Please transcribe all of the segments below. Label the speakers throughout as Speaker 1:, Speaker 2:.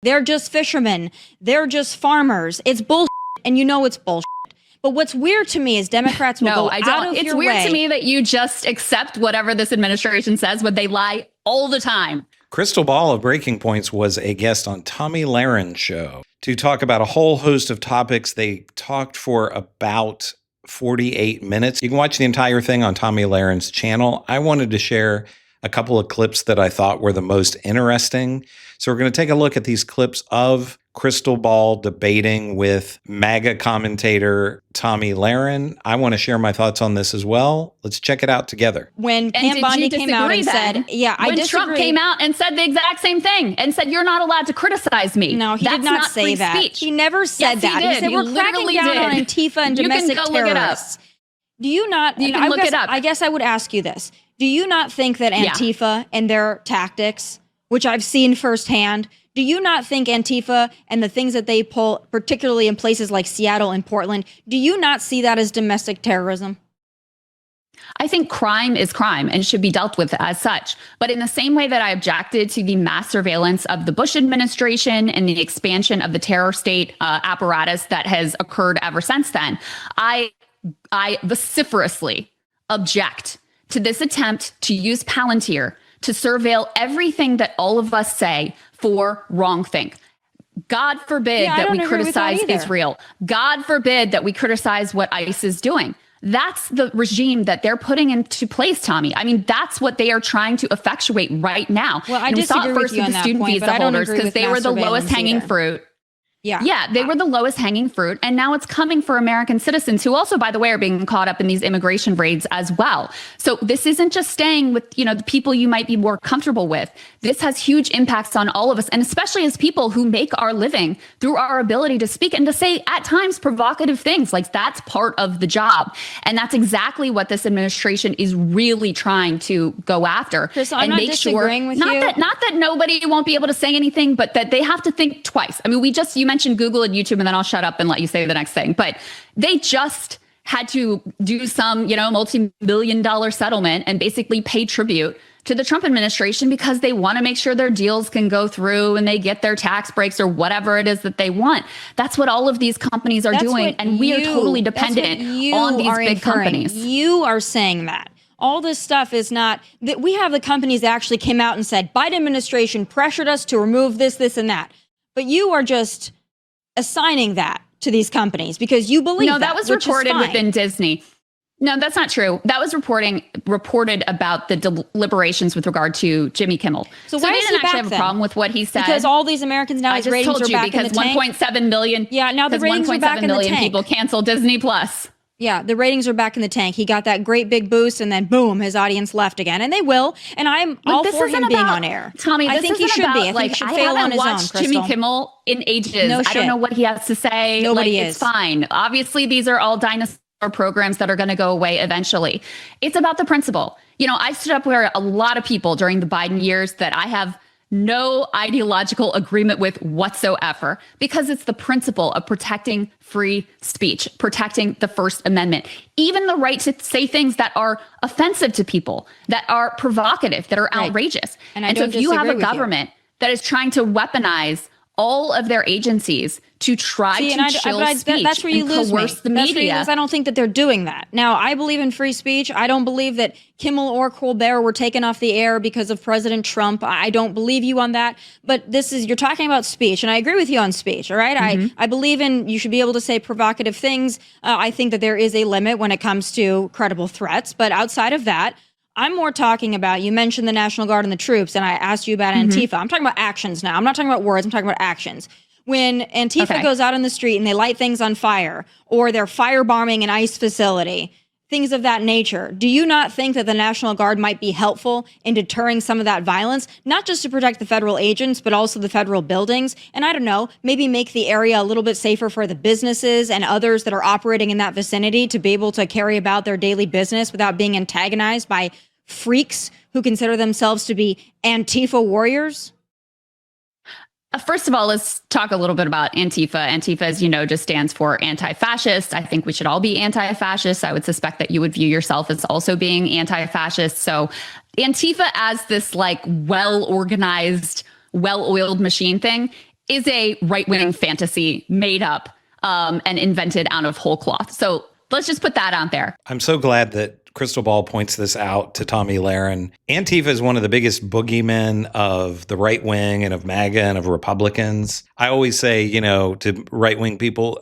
Speaker 1: They're just fishermen. They're just farmers. It's bullshit, and you know it's bullshit. But what's weird to me is Democrats will go out of
Speaker 2: It's
Speaker 1: your
Speaker 2: weird
Speaker 1: way.
Speaker 2: to me that you just accept whatever this administration says when they lie all the time.
Speaker 3: Krystal Ball of Breaking Points was a guest on Tomi Lahren's show to talk about a whole host of topics. They talked for about 48 minutes. You can watch the entire thing on Tomi Lahren's channel. I wanted to share a couple of clips that I thought were the most interesting. So we're going to take a look at these clips of Krystal Ball debating with MAGA commentator Tomi Lahren. I want to share my thoughts on this as well. Let's check it out together.
Speaker 1: When Pam Bondi came out and said, I disagree.
Speaker 2: Trump came out and said the exact same thing and said, you're not allowed to criticize me.
Speaker 1: No, he did not say that.
Speaker 2: Speech.
Speaker 1: He never said that.
Speaker 2: He
Speaker 1: said, we're cracking down on Antifa and domestic terrorists. Do you not?
Speaker 2: You can look it up.
Speaker 1: I guess I would ask you this. Do you not think that Antifa and their tactics, which I've seen firsthand, do you not think Antifa and the things that they pull, particularly in places like Seattle and Portland, do you not see that as domestic terrorism?
Speaker 2: I think crime is crime and should be dealt with as such. But in the same way that I objected to the mass surveillance of the Bush administration and the expansion of the terror state apparatus that has occurred ever since then, I vociferously object to this attempt to use Palantir to surveil everything that all of us say for wrongthink. God forbid that we criticize Israel. God forbid that we criticize what ICE is doing. That's the regime that they're putting into place, Tommy. I mean, that's what they are trying to effectuate right now.
Speaker 1: Well, I disagree with you on that point, but I don't agree with
Speaker 2: because they were the lowest hanging fruit. Yeah, they were the lowest hanging fruit. And now it's coming for American citizens who also, by the way, are being caught up in these immigration raids as well. So this isn't just staying with, the people you might be more comfortable with. This has huge impacts on all of us, and especially as people who make our living through our ability to speak and to say at times provocative things. Like, that's part of the job. And that's exactly what this administration is really trying to go after.
Speaker 1: Krystal, I'm not disagreeing with you.
Speaker 2: Not that nobody won't be able to say anything, but that they have to think twice. I mean, you mentioned Google and YouTube, and then I'll shut up and let you say the next thing. But they just had to do some, multi-million-dollar settlement and basically pay tribute to the Trump administration because they want to make sure their deals can go through and they get their tax breaks or whatever it is that they want. That's what all of these companies are doing. And we are totally dependent on these big companies.
Speaker 1: You are saying that. All this stuff is not that we have the companies that actually came out and said, Biden administration pressured us to remove this, this, and that. But you are just assigning that to these companies because you believe
Speaker 2: that was reported within Disney. No, that's not true. That was reported about the deliberations with regard to Jimmy Kimmel.
Speaker 1: So why
Speaker 2: they didn't actually have a problem with what he said.
Speaker 1: Because all these Americans now, his ratings are back in the tank.
Speaker 2: Because 1.7 million.
Speaker 1: Yeah, now the ratings are back in the tank.
Speaker 2: People cancel Disney Plus.
Speaker 1: Yeah, the ratings are back in the tank. He got that great big boost, and then boom, his audience left again, and they will. And I'm all for him being on air.
Speaker 2: Tommy,
Speaker 1: I think he should be. I think he should fail on his own.
Speaker 2: I haven't watched Jimmy Kimmel in ages. I don't know what he has to say.
Speaker 1: Nobody is.
Speaker 2: It's fine. Obviously, these are all dinosaur programs that are going to go away eventually. It's about the principle. I stood up where a lot of people during the Biden years that I have no ideological agreement with whatsoever, because it's the principle of protecting free speech, protecting the First Amendment, even the right to say things that are offensive to people, that are provocative, that are outrageous.
Speaker 1: And
Speaker 2: so if you have a government that is trying to weaponize all of their agencies to try to chill speech
Speaker 1: that's where you
Speaker 2: and coerce the media.
Speaker 1: I don't think that they're doing that. Now, I believe in free speech. I don't believe that Kimmel or Colbert were taken off the air because of President Trump. I don't believe you on that. But you're talking about speech, and I agree with you on speech, all right? I believe you should be able to say provocative things. I think that there is a limit when it comes to credible threats. But outside of that, I'm more talking about, you mentioned the National Guard and the troops, and I asked you about Antifa. I'm talking about actions now. I'm not talking about words. I'm talking about actions. When Antifa goes out in the street and they light things on fire, or they're firebombing an ICE facility, things of that nature, do you not think that the National Guard might be helpful in deterring some of that violence, not just to protect the federal agents, but also the federal buildings? And I don't know, maybe make the area a little bit safer for the businesses and others that are operating in that vicinity to be able to carry about their daily business without being antagonized by freaks who consider themselves to be Antifa warriors?
Speaker 2: First of all, let's talk a little bit about Antifa. Antifa, as you know, just stands for anti-fascist. I think we should all be anti-fascist. I would suspect that you would view yourself as also being anti-fascist. So Antifa as this well-organized, well-oiled machine thing is a right-wing fantasy made up and invented out of whole cloth. So let's just put that out there.
Speaker 3: I'm so glad that Krystal Ball points this out to Tomi Lahren. Antifa is one of the biggest boogeymen of the right wing and of MAGA and of Republicans. I always say, to right wing people,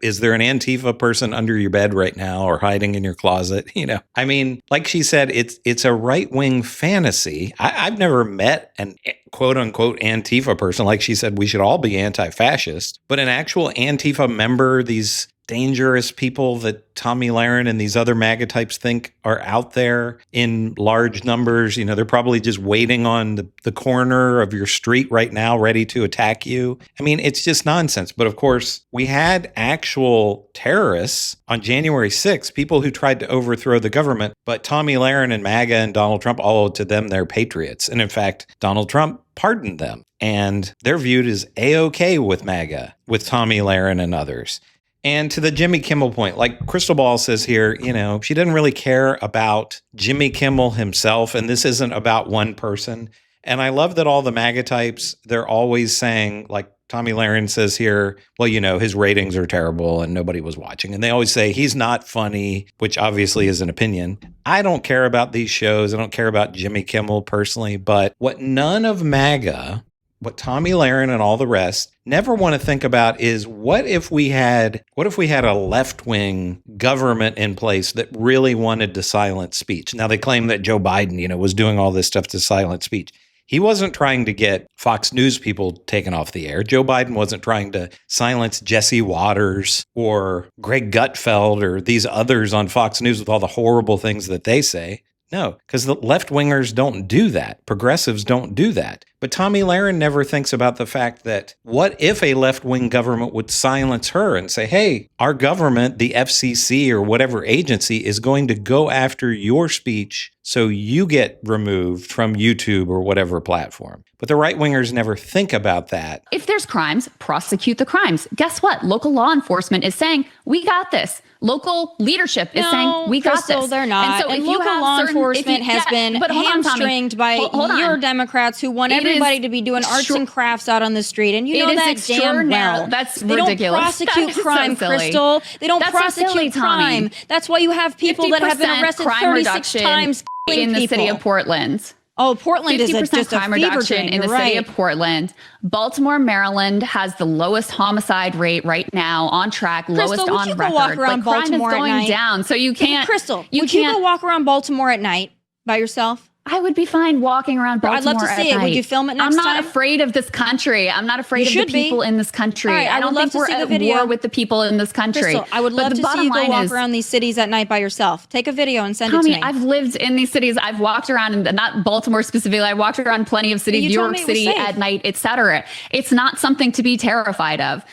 Speaker 3: is there an Antifa person under your bed right now or hiding in your closet? I mean, like she said, it's a right wing fantasy. I've never met an quote unquote Antifa person. Like she said, we should all be anti-fascist, but an actual Antifa member, these dangerous people that Tomi Lahren and these other MAGA types think are out there in large numbers. They're probably just waiting on the corner of your street right now, ready to attack you. I mean, it's just nonsense. But of course, we had actual terrorists on January 6th, people who tried to overthrow the government. But Tomi Lahren and MAGA and Donald Trump, all to them, they're patriots. And in fact, Donald Trump pardoned them. And they're viewed as A-OK with MAGA, with Tomi Lahren and others. And to the Jimmy Kimmel point, like Krystal Ball says here, she doesn't really care about Jimmy Kimmel himself. And this isn't about one person. And I love that all the MAGA types, they're always saying, like Tomi Lahren says here, well, his ratings are terrible and nobody was watching. And they always say he's not funny, which obviously is an opinion. I don't care about these shows. I don't care about Jimmy Kimmel personally. But what none of MAGA, what Tomi Lahren and all the rest never want to think about is what if we had a left-wing government in place that really wanted to silence speech? Now they claim that Joe Biden, was doing all this stuff to silence speech. He wasn't trying to get Fox News people taken off the air. Joe Biden wasn't trying to silence Jesse Waters or Greg Gutfeld or these others on Fox News with all the horrible things that they say. No, because the left-wingers don't do that. Progressives don't do that. But Tomi Lahren never thinks about the fact that what if a left-wing government would silence her and say, hey, our government, the FCC or whatever agency is going to go after your speech so you get removed from YouTube or whatever platform. But the right-wingers never think about that.
Speaker 2: If there's crimes, prosecute the crimes. Guess what? Local law enforcement is saying, we got this. Local leadership is saying, we got
Speaker 1: Krystal,
Speaker 2: this.
Speaker 1: they're not.
Speaker 2: And so
Speaker 1: and local law enforcement has been hamstringed by your Democrats who want everybody to be doing arts and crafts out on the street. And you know that damn well.
Speaker 2: That's
Speaker 1: they
Speaker 2: ridiculous.
Speaker 1: They don't prosecute crime,
Speaker 2: so
Speaker 1: Krystal. They don't
Speaker 2: That's
Speaker 1: prosecute
Speaker 2: so silly,
Speaker 1: crime. That's why you have people that have been arrested 36 times
Speaker 2: in the
Speaker 1: people.
Speaker 2: city of Portland.
Speaker 1: Oh, Portland is just a
Speaker 2: crime
Speaker 1: fever
Speaker 2: reduction
Speaker 1: dream.
Speaker 2: in the city of Portland. Baltimore, Maryland has the lowest homicide rate right now, on track,
Speaker 1: Krystal,
Speaker 2: lowest on record.
Speaker 1: Would you go walk around Baltimore
Speaker 2: crime is going
Speaker 1: at night?
Speaker 2: down, so you can't.
Speaker 1: Krystal, would you go walk around Baltimore at night by yourself?
Speaker 2: I would be fine walking around Baltimore.
Speaker 1: I'd love to see it. Would you film it next time?
Speaker 2: I'm not afraid of this country. I'm not afraid of the people in this country.
Speaker 1: Right,
Speaker 2: I don't think we're at war with the people in this country.
Speaker 1: Krystal, I would love to see you go walk around these cities at night by yourself. Take a video and send it to me.
Speaker 2: I've lived in these cities. I've walked around, not Baltimore specifically. I walked around plenty of cities, New York City at night, etc. It's not something to be terrified of.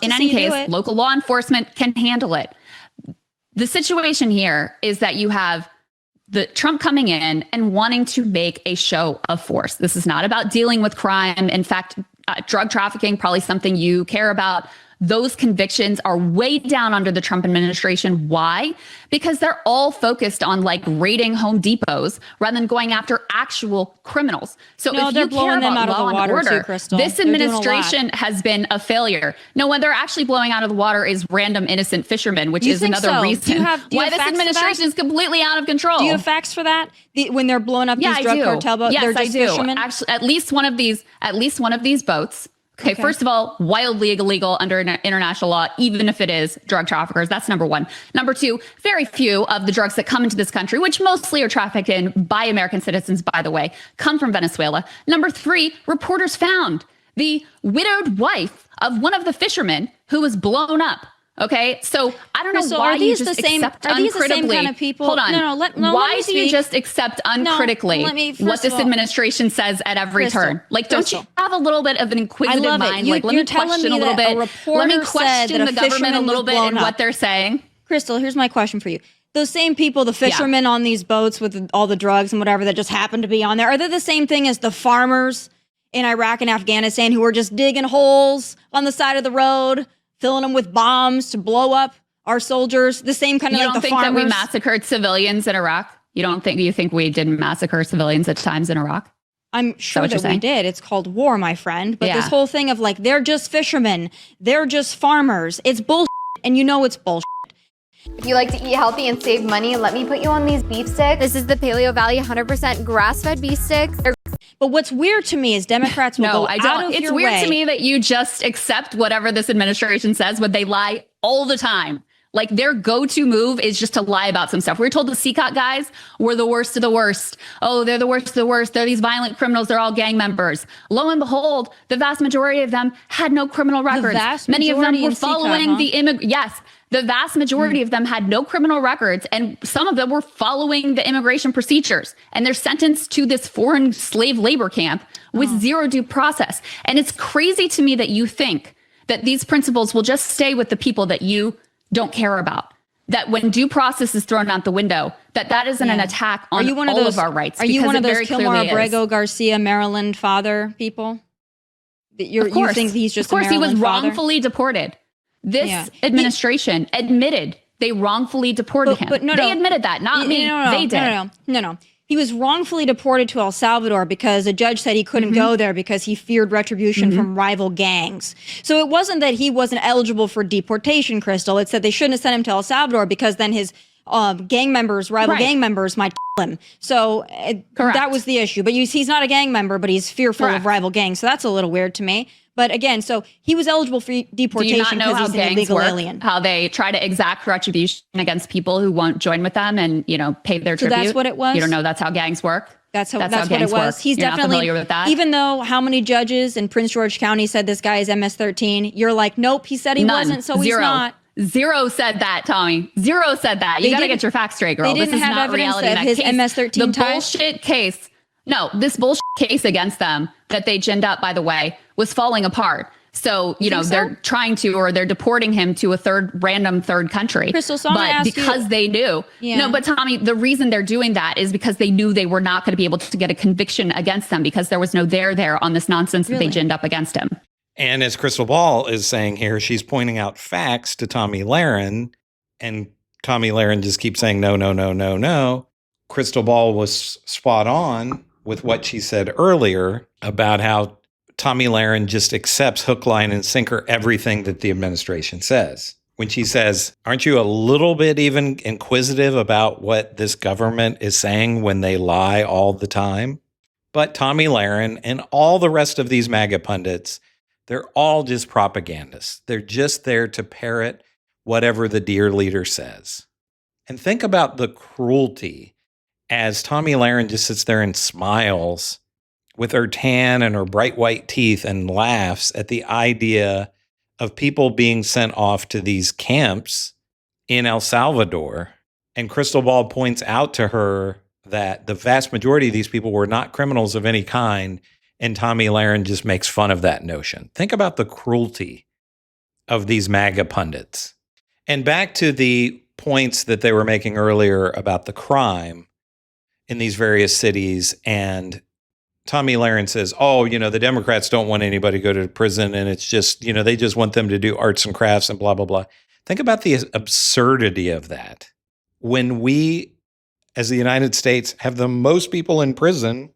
Speaker 2: In any case, local law enforcement can handle it. The situation here is that you have the Trump coming in and wanting to make a show of force. This is not about dealing with crime. In fact, drug trafficking, probably something you care about. Those convictions are way down under the Trump administration. Why? Because they're all focused on raiding Home Depots rather than going after actual criminals. So if
Speaker 1: they're
Speaker 2: you
Speaker 1: blowing
Speaker 2: care
Speaker 1: them
Speaker 2: about
Speaker 1: out of
Speaker 2: law
Speaker 1: the water
Speaker 2: and order,
Speaker 1: too, Krystal.
Speaker 2: this administration has been a failure. No, what they're actually blowing out of the water is random innocent fishermen, which is another reason why this administration is completely out of control.
Speaker 1: Do you have facts for that? When they're blowing up these drug cartel boats, they're just fishermen?
Speaker 2: Actually, at least one of these boats. Okay, first of all, wildly illegal under international law, even if it is drug traffickers. That's number one. Number two, very few of the drugs that come into this country, which mostly are trafficked in by American citizens, by the way, come from Venezuela. Number three, reporters found the widowed wife of one of the fishermen who was blown up. Okay, so I don't know why you just accept uncritically. Are these the same kind of people?
Speaker 1: Hold on.
Speaker 2: Why do you just accept uncritically what this administration says at every turn? Don't you have a little bit of an inquisitive mind? Let me question a little bit. Let me question the government a little bit in what they're saying.
Speaker 1: Krystal, here's my question for you. Those same people, the fishermen on these boats with all the drugs and whatever that just happen to be on there, are they the same thing as the farmers in Iraq and Afghanistan who are just digging holes on the side of the road, filling them with bombs to blow up our soldiers? The same kind of
Speaker 2: the farmers. You don't think that we massacred civilians in Iraq? You think we didn't massacre civilians at times in Iraq?
Speaker 1: I'm sure that we did. It's called war, my friend. But this whole thing of like, they're just fishermen, they're just farmers, it's bullshit, and you know it's bullshit.
Speaker 4: If you like to eat healthy and save money, let me put you on these beef sticks. This is the Paleo Valley 100% grass-fed beef sticks.
Speaker 1: But what's weird to me is Democrats will go out of
Speaker 2: It's
Speaker 1: your
Speaker 2: weird
Speaker 1: way.
Speaker 2: to me that you just accept whatever this administration says when they lie all the time. Like their go-to move is just to lie about some stuff. We were told the CCOT guys were the worst of the worst. Oh, they're the worst of the worst. They're these violent criminals. They're all gang members. Lo and behold, the vast majority of them had no criminal records. Many of them were following the vast majority of them had no criminal records, and some of them were following the immigration procedures. And they're sentenced to this foreign slave labor camp with zero due process. And it's crazy to me that you think that these principles will just stay with the people that you don't care about. That when due process is thrown out the window, that isn't an attack on all of our rights.
Speaker 1: Are you one of those Kilmar Abrego Garcia, Maryland father people? You think he's just
Speaker 2: of course,
Speaker 1: a Maryland
Speaker 2: he was
Speaker 1: father?
Speaker 2: wrongfully deported. This administration admitted they wrongfully deported him.
Speaker 1: But
Speaker 2: they admitted that, not me. They did.
Speaker 1: No. He was wrongfully deported to El Salvador because a judge said he couldn't go there because he feared retribution from rival gangs. So it wasn't that he wasn't eligible for deportation, Krystal. It's that they shouldn't have sent him to El Salvador because then his rival gang members might kill him. So that was the issue. But he's not a gang member, but he's fearful of rival gangs. So that's a little weird to me. But again, so he was eligible for deportation because he's an illegal alien.
Speaker 2: How they try to exact retribution against people who won't join with them and, pay their tribute.
Speaker 1: So that's what it was?
Speaker 2: You don't know that's how gangs work?
Speaker 1: That's what it was. He's
Speaker 2: You're
Speaker 1: definitely,
Speaker 2: not familiar with that?
Speaker 1: Even though how many judges in Prince George County said this guy is MS-13, you're like, nope, he said he wasn't, so he's not.
Speaker 2: Zero said that, Tommy. Zero said that. You got to get your facts straight, girl.
Speaker 1: They didn't have evidence of his MS-13
Speaker 2: The bullshit case. No, this bullshit case against them that they ginned up, by the way, was falling apart. So, they're trying to, or they're deporting him to a random third country.
Speaker 1: Krystal, so but
Speaker 2: because they knew. No, but Tommy, the reason they're doing that is because they knew they were not going to be able to get a conviction against them because there was no there on this nonsense that they ginned up against him.
Speaker 3: And as Krystal Ball is saying here, she's pointing out facts to Tomi Lahren, and Tomi Lahren just keeps saying, no. Krystal Ball was spot on with what she said earlier about how Tomi Lahren just accepts hook, line, and sinker everything that the administration says. When she says, aren't you a little bit even inquisitive about what this government is saying when they lie all the time? But Tomi Lahren and all the rest of these MAGA pundits, they're all just propagandists. They're just there to parrot whatever the dear leader says. And think about the cruelty as Tomi Lahren just sits there and smiles with her tan and her bright white teeth and laughs at the idea of people being sent off to these camps in El Salvador. And Krystal Ball points out to her that the vast majority of these people were not criminals of any kind, and Tomi Lahren just makes fun of that notion. Think about the cruelty of these MAGA pundits. And back to the points that they were making earlier about the crime in these various cities, and Tomi Lahren says, the Democrats don't want anybody to go to prison, and it's just, they just want them to do arts and crafts and blah, blah, blah. Think about the absurdity of that. When we, as the United States, have the most people in prison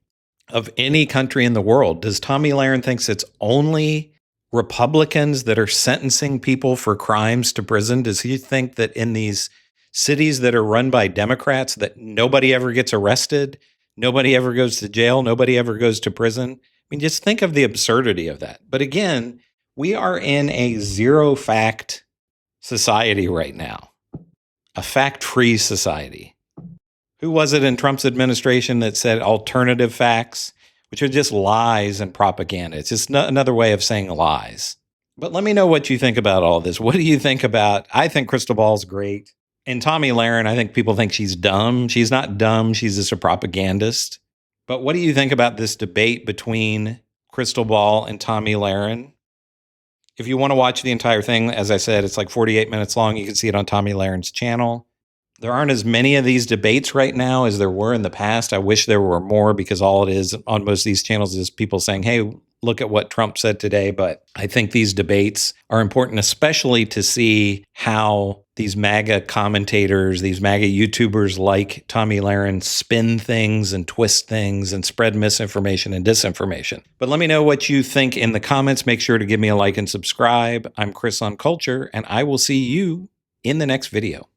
Speaker 3: of any country in the world, does Tomi Lahren think it's only Republicans that are sentencing people for crimes to prison? Does he think that in these cities that are run by Democrats that nobody ever gets arrested? Nobody ever goes to jail. Nobody ever goes to prison. I mean, just think of the absurdity of that. But again, we are in a zero fact society right now, a fact-free society. Who was it in Trump's administration that said alternative facts, which are just lies and propaganda? It's just another way of saying lies. But let me know what you think about all this. What do you think about, I think Krystal Ball's great. And Tomi Lahren, I think people think she's dumb. She's not dumb. She's just a propagandist. But what do you think about this debate between Krystal Ball and Tomi Lahren? If you want to watch the entire thing, as I said, it's like 48 minutes long. You can see it on Tomi Lahren's channel. There aren't as many of these debates right now as there were in the past. I wish there were more, because all it is on most of these channels is people saying, hey, look at what Trump said today, but I think these debates are important, especially to see how these MAGA commentators, these MAGA YouTubers like Tomi Lahren spin things and twist things and spread misinformation and disinformation. But let me know what you think in the comments. Make sure to give me a like and subscribe. I'm Chris on Culture, and I will see you in the next video.